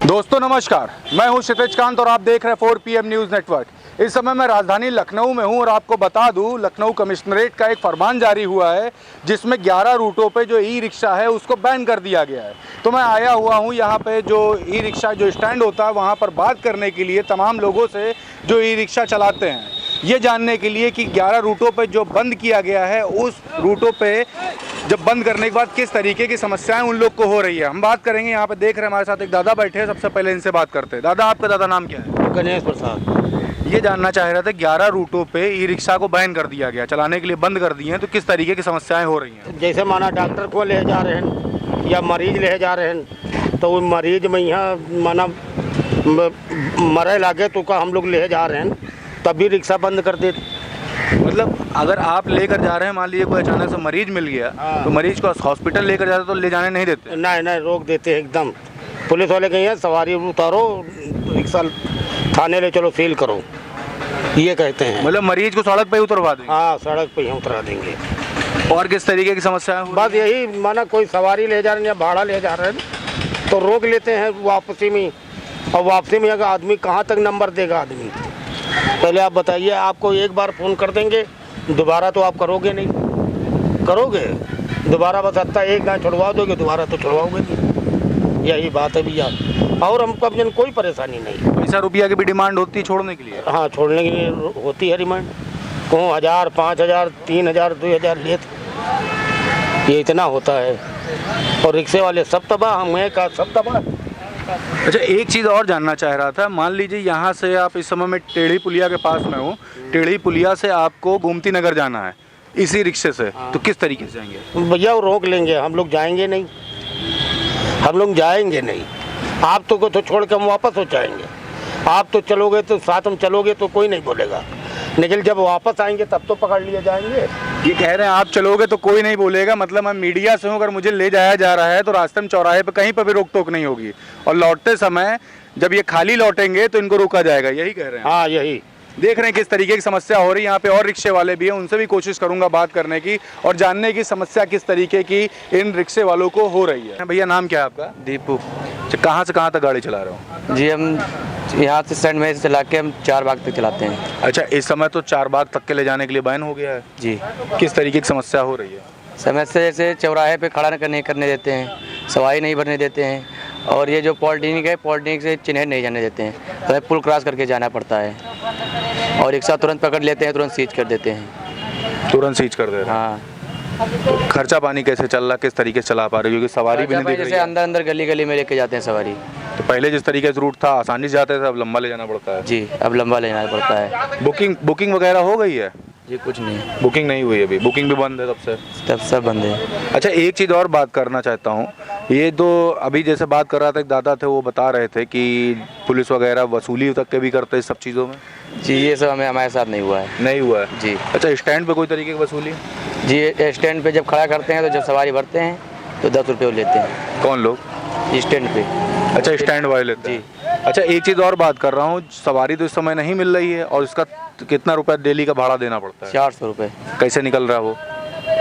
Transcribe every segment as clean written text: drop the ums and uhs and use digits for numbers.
दोस्तों नमस्कार, मैं हूं क्षितिज कांत और आप देख रहे हैं 4 PM न्यूज़ नेटवर्क। इस समय मैं राजधानी लखनऊ में हूं और आपको बता दूं, लखनऊ कमिश्नरेट का एक फरमान जारी हुआ है जिसमें 11 रूटों पे जो ई रिक्शा है उसको बैन कर दिया गया है। तो मैं आया हुआ हूं यहाँ पे जो ई रिक्शा जो स्टैंड होता है वहाँ पर बात करने के लिए तमाम लोगों से जो ई रिक्शा चलाते हैं, ये जानने के लिए कि 11 रूटों पे जो बंद किया गया है उस रूटों पे जब बंद करने के बाद किस तरीके की समस्याएं उन लोग को हो रही है। हम बात करेंगे। यहाँ पे देख रहे हैं हमारे साथ एक दादा बैठे हैं, सबसे पहले इनसे बात करते हैं। दादा, आपका दादा नाम क्या है? गणेश प्रसाद। ये जानना चाह रहे थे, 11 रूटों पे ई रिक्शा को बैन कर दिया गया, चलाने के लिए बंद कर दिए हैं, तो किस तरीके की समस्याएं हो रही हैं? जैसे माना डॉक्टर को ले जा रहे हैं या मरीज ले जा रहे हैं तो वो मरीज में यहाँ माना मरे लागे तो का हम लोग ले जा रहे हैं तब भी रिक्शा बंद कर देते। मतलब अगर आप लेकर जा रहे हैं, मान लीजिए कोई अचानक से मरीज मिल गया तो मरीज को हॉस्पिटल लेकर जाते तो ले जाने नहीं देते? नहीं नहीं, रोक देते हैं एकदम। पुलिस वाले कहीं हैं सवारी उतारो, रिक्शा थाने ले चलो, सील करो, ये कहते हैं। मतलब मरीज को सड़क पे ही उतरवा देंगे? हाँ, सड़क पे ही उतरा देंगे। और किस तरीके की समस्याएं? बस यही माना कोई सवारी ले जा रहे हैं या भाड़ा ले जा रहे हैं तो रोक लेते हैं वापसी में। और वापसी में अगर आदमी कहाँ तक नंबर देगा आदमी? पहले आप बताइए, आपको एक बार फ़ोन कर देंगे, दोबारा तो आप करोगे नहीं, करोगे दोबारा? बस हत्ता एक गाँव छुड़वा दोगे, दोबारा तो छुड़वाओगे नहीं। यही बात है भैया। और हमको अपने कोई परेशानी नहीं। पैसा रुपया की भी डिमांड होती है छोड़ने के लिए? हाँ, छोड़ने के लिए होती है डिमांड। कौन 1000, 5000, 3000, 2000 लेते, ये इतना होता है। और रिक्शे वाले सब तबाह, हमें का सब तबाह। अच्छा, एक चीज़ और जानना चाह रहा था। मान लीजिए यहाँ से आप इस समय में टेढ़ी पुलिया के पास में हो, टेढ़ी पुलिया से आपको गोमती नगर जाना है इसी रिक्शे से, तो किस तरीके से जाएंगे? भैया वो रोक लेंगे, हम लोग जाएंगे नहीं, हम लोग जाएंगे नहीं। आप तो को तो छोड़ के हम वापस हो जाएंगे। आप तो चलोगे तो साथ हम चलोगे तो कोई नहीं बोलेगा, लेकिन जब वापस आएंगे तब तो पकड़ लिए जाएंगे। ये कह रहे हैं आप चलोगे तो कोई नहीं बोलेगा, मतलब मैं मीडिया से हूँ, अगर मुझे ले जाया जा रहा है तो रास्ते में चौराहे पे कहीं पर भी रोक टोक नहीं होगी, और लौटते समय जब ये खाली लौटेंगे तो इनको रोका जाएगा, यही कह रहे हैं? हाँ, यही। देख रहे हैं किस तरीके की समस्या हो रही है। यहाँ पे और रिक्शे वाले भी हैं, उनसे भी कोशिश करूंगा बात करने की और जानने की समस्या किस तरीके की इन रिक्शे वालों को हो रही है। भैया, नाम क्या है आपका? दीपू। कहाँ से कहाँ तक गाड़ी चला रहे हो? जी, हम यहाँ से स्टैंड में से चला के हम 4 बाग तक चलाते हैं। अच्छा, इस समय तो 4 बाग तक के ले जाने के लिए बैन हो गया है जी। किस तरीके की समस्या हो रही है? समस्या जैसे चौराहे पे खड़ा नहीं करने देते हैं, सवारी नहीं भरने देते हैं, और ये जो पॉलिटेक्निक है, पॉलिटेक्निक से चिन्ह नहीं जाने देते हैं, तो पुल क्रॉस करके जाना पड़ता है, और रिक्शा तुरंत पकड़ लेते हैं, तुरंत सीज कर देते हैं। तुरंत सीज कर दे रहे हैं? हाँ। तो खर्चा पानी कैसे चल रहा, किस तरीके से चला पा रहे हो? क्योंकि सवारी भी नहीं दिख रही जैसे है। अंदर अंदर गली गली में लेके जाते हैं सवारी। तो पहले जिस तरीके से रूट था आसानी से जाते थे, अब लंबा ले जाना पड़ता है? जी, अब लंबा ले जाना पड़ता है। बुकिंग वगैरह हो गई है? जी, कुछ नहीं, बुकिंग नहीं हुई अभी? बुकिंग भी बंद है तब से? तब सब बंद है। अच्छा, एक चीज़ और बात करना चाहता हूँ। ये तो अभी जैसे बात कर रहा था, एक दादा थे, वो बता रहे थे कि पुलिस वगैरह वसूली तक के भी करते हैं सब चीज़ों में? जी, ये सब हमारे साथ नहीं हुआ है। नहीं हुआ है? जी। अच्छा, स्टैंड पे कोई तरीके की वसूली? जी, स्टैंड पे जब खड़ा करते हैं तो जब सवारी भरते हैं तो 10 रुपये लेते हैं। कौन लोग? स्टैंड पे। अच्छा, स्टैंड वाले लेते हैं? अच्छा, एक चीज़ और बात कर रहा हूँ, सवारी तो इस समय नहीं मिल रही है और इसका कितना रुपया डेली का भाड़ा देना पड़ता है? 400 रुपये। कैसे निकल रहा है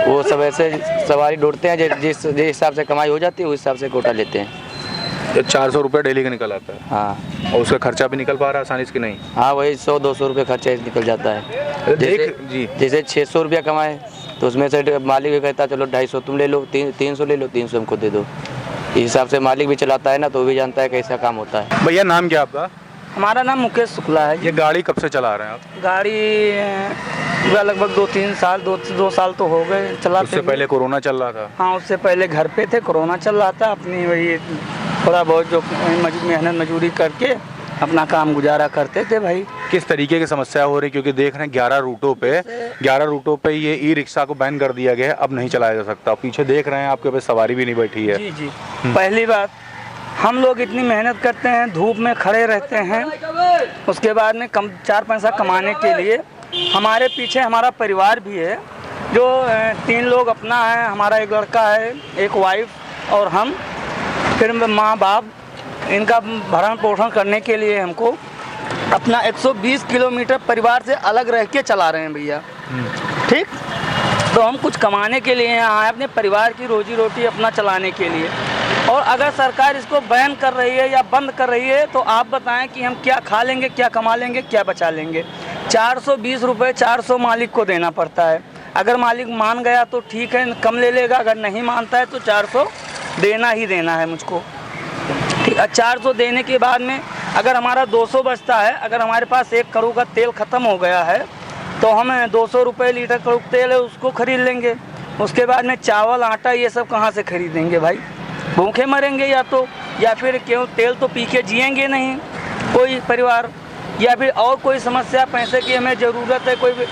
वो सब ऐसे सवारी ढूंढते हैं, जिस हिसाब से कमाई हो जाती है उस हिसाब से कोटा लेते हैं। 400 रुपये डेली का निकल आता है? हाँ। और उसका खर्चा भी निकल पा रहा है आसानी से कि नहीं? हाँ, वही 100-200 रुपये खर्चा निकल जाता है। जी। जैसे 600 रुपया कमाए तो उसमें से मालिक भी कहता है चलो 250 तुम ले लो, 300 ले लो, 300 हमको दे दो। इस हिसाब से मालिक भी चलाता है ना, तो वो भी जानता है कैसा काम होता है। भैया, नाम क्या आपका? हमारा नाम मुकेश शुक्ला है। ये गाड़ी कब से चला रहे हैं आप? गाड़ी लगभग 2-3 साल, 2 साल तो हो गए चलाते। उससे पहले कोरोना चल रहा था? हाँ, उससे पहले घर पे थे, कोरोना चल रहा था। अपनी वही थोड़ा बहुत जो मेहनत मजदूरी करके अपना काम गुजारा करते थे भाई। किस तरीके की समस्या हो रही? क्योंकि देख रहे हैं 11 रूटों पे ये ई रिक्शा को बैन कर दिया गया है, अब नहीं चलाया जा सकता। पीछे देख रहे हैं आपके पे सवारी भी नहीं बैठी है। जी। पहली बात, हम लोग इतनी मेहनत करते हैं, धूप में खड़े रहते हैं, उसके बाद में 4 पैसा कमाने के लिए हमारे पीछे हमारा परिवार भी है, जो 3 लोग अपना है। हमारा एक लड़का है, एक वाइफ और हम, फिर माँ बाप। इनका भरण पोषण करने के लिए हमको अपना 120 किलोमीटर परिवार से अलग रह के चला रहे हैं भैया। ठीक, तो हम कुछ कमाने के लिए यहाँ आए, अपने परिवार की रोजी रोटी अपना चलाने के लिए। और अगर सरकार इसको बैन कर रही है या बंद कर रही है तो आप बताएं कि हम क्या खा लेंगे, क्या कमा लेंगे, क्या बचा लेंगे। 420 रुपये 400 मालिक को देना पड़ता है। अगर मालिक मान गया तो ठीक है, कम ले लेगा, अगर नहीं मानता है तो 400 देना ही देना है मुझको। ठीक है, 400 देने के बाद में अगर हमारा 200 बचता है, अगर हमारे पास 1 करोड़ का तेल ख़त्म हो गया है तो हम 200 रुपये लीटर करोड़ तेल है उसको ख़रीद लेंगे। उसके बाद में चावल आटा ये सब कहाँ से खरीदेंगे भाई? भूखे मरेंगे या फिर क्यों तेल तो पी के जिएंगे नहीं कोई परिवार, या फिर और कोई समस्या पैसे की हमें ज़रूरत है, कोई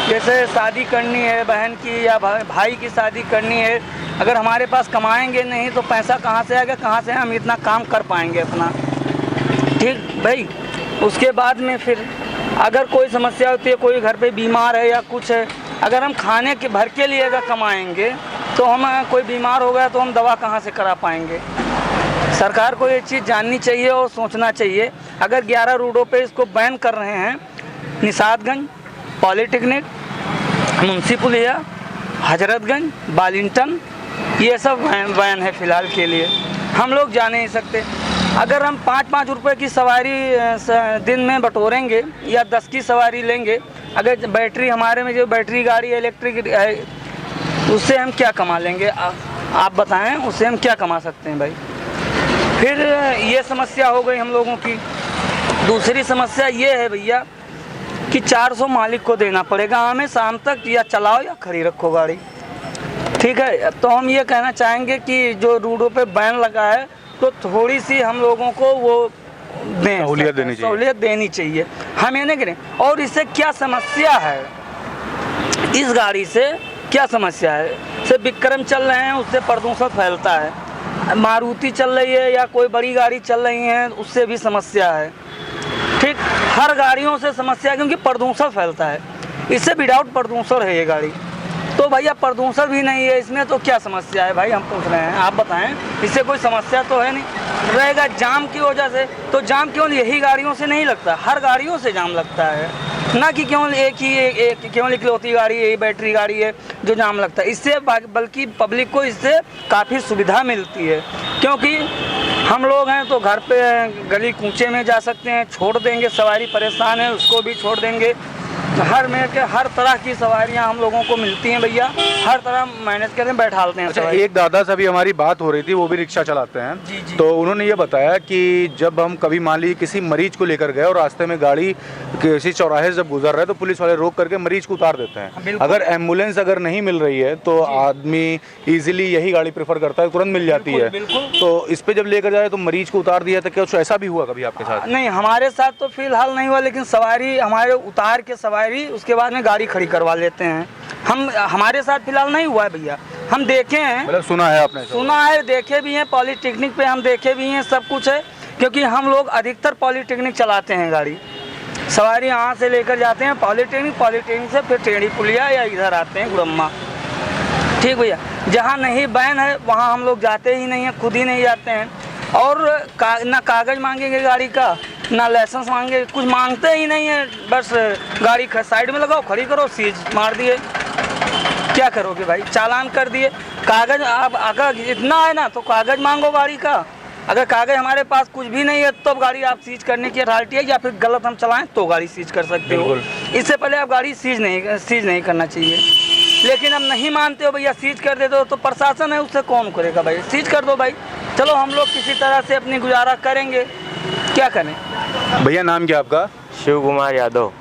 जैसे शादी करनी है बहन की या भाई की शादी करनी है, अगर हमारे पास कमाएंगे नहीं तो पैसा कहाँ से आएगा, कहाँ से हम इतना काम कर पाएंगे अपना? ठीक भाई। उसके बाद में फिर अगर कोई समस्या होती है, कोई घर पे बीमार है या कुछ है, अगर हम खाने के भर के लिए अगर कमाएंगे तो हम कोई बीमार हो गया तो हम दवा कहाँ से करा पाएंगे? सरकार को ये चीज़ जाननी चाहिए और सोचना चाहिए। अगर 11 रोडों पे इसको बैन कर रहे हैं, निषादगंज, पॉलीटेक्निक, मुंशी पुलिया, हजरतगंज, बालिंटन, ये सब बैन है फ़िलहाल के लिए। हम लोग जा नहीं सकते। अगर हम 5-5 रुपये की सवारी दिन में बटोरेंगे या 10 की सवारी लेंगे, अगर बैटरी हमारे में जो बैटरी गाड़ी इलेक्ट्रिक है उससे हम क्या कमा लेंगे? आप बताएं, उससे हम क्या कमा सकते हैं भाई? फिर ये समस्या हो गई हम लोगों की। दूसरी समस्या ये है भैया कि 400 मालिक को देना पड़ेगा हमें शाम तक, या चलाओ या खड़ी रखो गाड़ी। ठीक है, तो हम ये कहना चाहेंगे कि जो रोडों पे बैन लगा है तो थोड़ी सी हम लोगों को वो दें, सहूलियत देनी चाहिए। हम ये नहीं करें। और इससे क्या समस्या है, इस गाड़ी से क्या समस्या है? से विक्रम चल रहे हैं उससे प्रदूषण फैलता है, मारुति चल रही है या कोई बड़ी गाड़ी चल रही है उससे भी समस्या है। ठीक, हर गाड़ियों से समस्या है क्योंकि प्रदूषण फैलता है। इससे विदाउट प्रदूषण है ये गाड़ी, तो भैया प्रदूषण भी नहीं है इसमें, तो क्या समस्या है भाई? हम पूछ रहे हैं, आप बताएं। इससे कोई समस्या तो है नहीं। रहेगा जाम की वजह से, तो जाम केवल यही गाड़ियों से नहीं लगता, हर गाड़ियों से जाम लगता है, ना कि केवल केवल इकलौती गाड़ी है, बैटरी गाड़ी है जो जाम लगता है। इससे बल्कि पब्लिक को इससे काफ़ी सुविधा मिलती है, क्योंकि हम लोग हैं तो घर पे गली कूचे में जा सकते हैं, छोड़ देंगे, सवारी परेशान है उसको भी छोड़ देंगे। हर तरह की सवारियां हम लोगों को मिलती हैं भैया, हर तरह मैनेज करके बैठालते हैं। अच्छा, एक दादा से भी हमारी बात हो रही थी, वो भी रिक्शा चलाते हैं। जी। तो उन्होंने ये बताया कि जब हम कभी मान लीजिए किसी मरीज को लेकर गए और रास्ते में गाड़ी किसी चौराहे से जब गुजर रहा है तो पुलिस वाले रोक करके मरीज को उतार देते हैं। अगर एम्बुलेंस अगर नहीं मिल रही है तो आदमी इजीली यही गाड़ी प्रेफर करता है, तुरंत मिल जाती है। तो इस पे जब लेकर जाए तो मरीज को उतार दिया, तो क्या ऐसा भी हुआ कभी आपके साथ? नहीं, हमारे साथ तो फिलहाल नहीं हुआ, लेकिन सवारी हमारे उतार के सवारी उसके बाद में गाड़ी खड़ी करवा लेते हैं। हमारे साथ फिलहाल नहीं हुआ है भैया, हम देखे हैं, मतलब सुना है आपने? सुना है, देखे भी हैं, पॉलीटेक्निक पे हम देखे भी हैं, सब कुछ है, क्योंकि हम लोग अधिकतर पॉलीटेक्निक चलाते हैं गाड़ी। सवारी यहाँ से लेकर जाते हैं पॉलीटेक्निक से फिर टेढ़ी पुलिया या इधर आते हैं गुड़म्मा। ठीक भैया, जहाँ नहीं बैन है वहाँ हम लोग जाते ही नहीं हैं, खुद ही नहीं जाते हैं। और ना कागज़ मांगेंगे गाड़ी का, ना लाइसेंस मांगे, कुछ मांगते ही नहीं है। बस गाड़ी साइड में लगाओ, खड़ी करो, सीज मार दिए। क्या करोगे भाई? चालान कर दिए। कागज़ आप अगर इतना है ना तो कागज़ मांगो गाड़ी का। अगर कागज़ हमारे पास कुछ भी नहीं है तो गाड़ी आप सीज करने की अथॉरिटी है, या फिर गलत हम चलाएं तो गाड़ी सीज कर सकते हो। इससे पहले आप गाड़ी सीज नहीं करना चाहिए। लेकिन अब नहीं मानते हो भैया, सीज कर देते हो तो प्रशासन है, उससे कौन करेगा भाई? सीज कर दो भाई, चलो हम लोग किसी तरह से अपनी गुजारा करेंगे, क्या करें। भैया नाम क्या आपका? शिव कुमार यादव।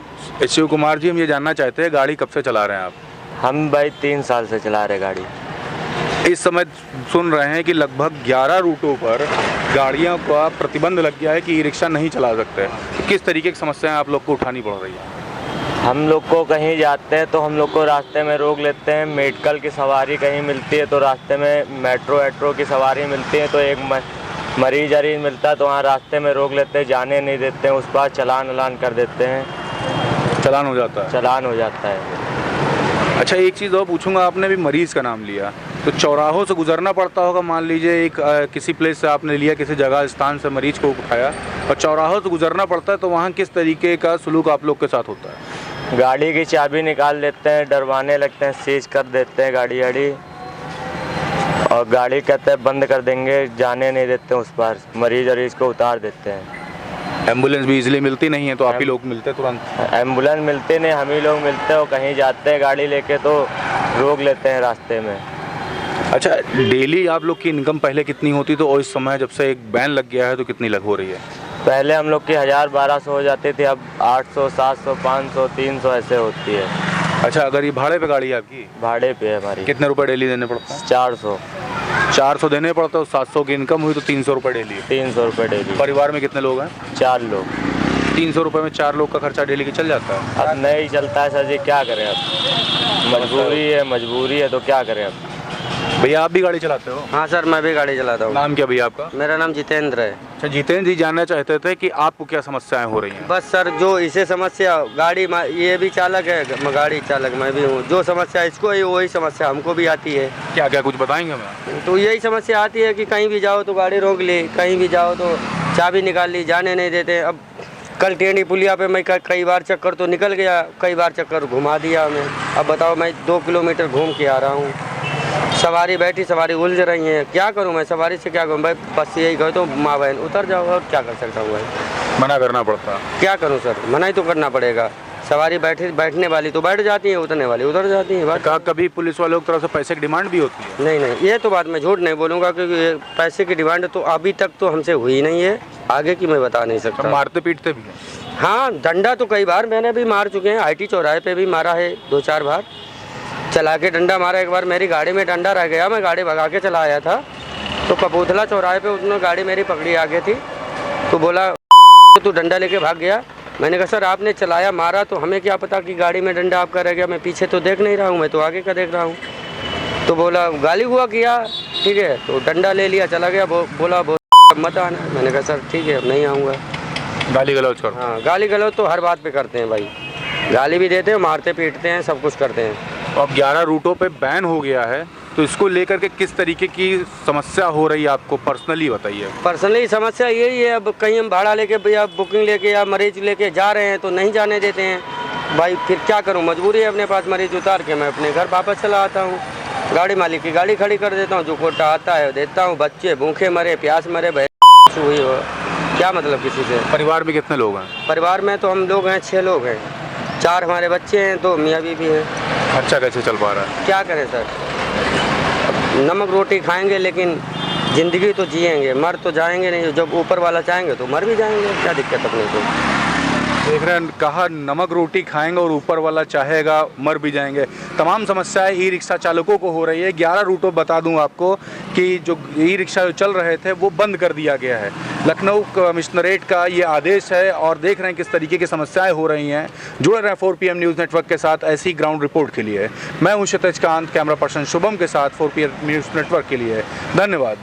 शिव कुमार जी, हम ये जानना चाहते हैं गाड़ी कब से चला रहे हैं आप? हम भाई 3 साल से चला रहे गाड़ी। इस समय सुन रहे हैं कि लगभग 11 रूटों पर गाड़ियों का प्रतिबंध लग गया है कि ई रिक्शा नहीं चला सकते। किस तरीके की समस्याएं आप लोग को उठानी पड़ रही है? हम लोग को कहीं जाते हैं तो हम लोग को रास्ते में रोक लेते हैं, मेडिकल की सवारी कहीं मिलती है तो रास्ते में मेट्रो की सवारी मिलती है, तो एक मरीज मिलता है तो वहाँ रास्ते में रोक लेते हैं, जाने नहीं देते हैं, उस पर चालान कर देते हैं, चालान हो जाता है। अच्छा, एक चीज़ और पूछूंगा, आपने भी मरीज़ का नाम लिया तो चौराहों से गुजरना पड़ता होगा। मान लीजिए एक किसी प्लेस से आपने लिया, किसी जगह स्थान से मरीज को उठाया और चौराहों से गुजरना पड़ता है, तो वहाँ किस तरीके का सलूक आप लोग के साथ होता है? गाड़ी की चाबी निकाल लेते हैं, डरवाने लगते हैं, सीज कर देते हैं गाड़ी और गाड़ी कहते हैं बंद कर देंगे, जाने नहीं देते उस पार, मरीज को उतार देते हैं। एम्बुलेंस भी इजीली मिलती नहीं है तो आप ही लोग मिलते तुरंत? एम्बुलेंस मिलते नहीं, हम ही लोग मिलते हैं। कहीं जाते हैं गाड़ी लेके तो रोक लेते हैं रास्ते में। अच्छा, डेली आप लोग की इनकम पहले कितनी होती तो और इस समय जब से एक बैन लग गया है तो कितनी लग हो रही है? पहले हम लोग की 1000-1200 हो जाती थी, अब 800, 700, 500, 300 ऐसे होती है। अच्छा, अगर ये भाड़े पे गाड़ी है आपकी? भाड़े पे है हमारी। कितने रुपए डेली देने पड़ते हैं? 400 देने पड़ते हो। 700 की इनकम हुई तो 300 रुपये डेली। 300 रुपये डेली। परिवार में कितने लोग हैं? 4 लोग। 300 रुपये में 4 लोग का खर्चा डेली की चल जाता है? अब नहीं चलता है सर जी, क्या करें अब, मजबूरी है तो क्या करें अब। भैया आप भी गाड़ी चलाते हो? हाँ सर, मैं भी गाड़ी चलाता हूँ। नाम क्या भैया आपका? मेरा नाम जितेंद्र है। अच्छा, जितेंद्र जी जानना चाहते थे कि आपको क्या समस्याएं हो रही हैं? बस सर, जो इसे समस्या गाड़ी ये भी चालक है, मैं गाड़ी चालक मैं भी हूँ। जो समस्या इसको है वही समस्या हमको भी आती है। क्या क्या कुछ बताएंगे हमें? तो यही समस्या आती है कि कहीं भी जाओ तो गाड़ी रोक ली, कहीं भी जाओ तो चाबी निकाल ली, जाने नहीं देते। अब कल टेढ़ी पुलिया पे मैं कई बार चक्कर तो निकल गया, कई बार चक्कर घुमा दिया हमें। अब बताओ, मैं 2 किलोमीटर घूम के आ रहा हूँ, सवारी बैठी, सवारी उलझ रही है, क्या करूं मैं? सवारी से क्या करूं भाई? बस यही कहो तो माँ बहन उतर जाओ, और क्या कर सकता हूं भाई? मना करना पड़ता? क्या करूं सर, मना ही तो करना पड़ेगा। सवारी बैठने वाली तो बैठ जाती है, उतरने वाली उतर जाती है। बस कभी पुलिस वालों की तरफ से पैसे की डिमांड भी होती है? नहीं, ये तो बात मैं झूठ नहीं बोलूँगा, क्योंकि पैसे की डिमांड तो अभी तक तो हमसे हुई नहीं है, आगे की मैं बता नहीं सकता। मारते पीटते भी हैं? हाँ, डंडा तो कई बार मैंने भी मार चुके हैं। IT चौराहे पे भी मारा है 2-4 बार, चला के डंडा मारा। एक बार मेरी गाड़ी में डंडा रह गया, मैं गाड़ी भगा के चला आया था, तो कपूरथला चौराहे पे उसने गाड़ी मेरी पकड़ी आगे थी, तो बोला तू डंडा लेके भाग गया। मैंने कहा सर, आपने चलाया, मारा, तो हमें क्या पता कि गाड़ी में डंडा आपका रह गया, मैं पीछे तो देख नहीं रहा हूँ, मैं तो आगे का देख रहा हूँ। तो बोला गाली हुआ किया, ठीक है, तो डंडा ले लिया, चला गया। बोला मत आना। मैंने कहा सर ठीक है, अब नहीं आऊँगा। गाली गलौज कर? हाँ, गाली गलौज तो हर बात पे करते हैं भाई, गाली भी देते हैं, मारते पीटते हैं, सब कुछ करते हैं। अब 11 रूटों पे बैन हो गया है, तो इसको लेकर के किस तरीके की समस्या हो रही है आपको, पर्सनली बताइए। पर्सनली समस्या यही है, अब कहीं हम भाड़ा लेके या बुकिंग लेके या मरीज लेके जा रहे हैं तो नहीं जाने देते हैं भाई, फिर क्या करूं? मजबूरी है, अपने पास मरीज उतार के मैं अपने घर वापस चला आता हूं। गाड़ी मालिक की गाड़ी खड़ी कर देता हूं, जो कोटा आता है देता हूं। बच्चे भूखे मरे, प्यास मरे, हुई हो, क्या मतलब किसी से? परिवार में कितने लोग हैं? परिवार में तो हम लोग हैं 6 लोग हैं, 4 हमारे बच्चे हैं, 2 मियाँ बीवी हैं। खर्चा कैसे चल पा रहा है? क्या करें सर, नमक रोटी खाएंगे लेकिन ज़िंदगी तो जिएंगे, मर तो जाएंगे नहीं। जब ऊपर वाला चाहेंगे तो मर भी जाएंगे, क्या दिक्कत अपने को? देख रहे हैं, कहा नमक रोटी खाएंगे और ऊपर वाला चाहेगा मर भी जाएंगे। तमाम समस्याएं ई रिक्शा चालकों को हो रही है। 11 रूटों बता दूं आपको कि जो ई रिक्शा जो चल रहे थे वो बंद कर दिया गया है। लखनऊ कमिश्नरेट का ये आदेश है और देख रहे हैं किस तरीके की समस्याएं हो रही हैं। जुड़े रहें 4PM न्यूज़ नेटवर्क के साथ ऐसी ग्राउंड रिपोर्ट के लिए। मैं हूं क्षितिज कांत, कैमरा पर्सन शुभम के साथ 4PM न्यूज़ नेटवर्क के लिए धन्यवाद।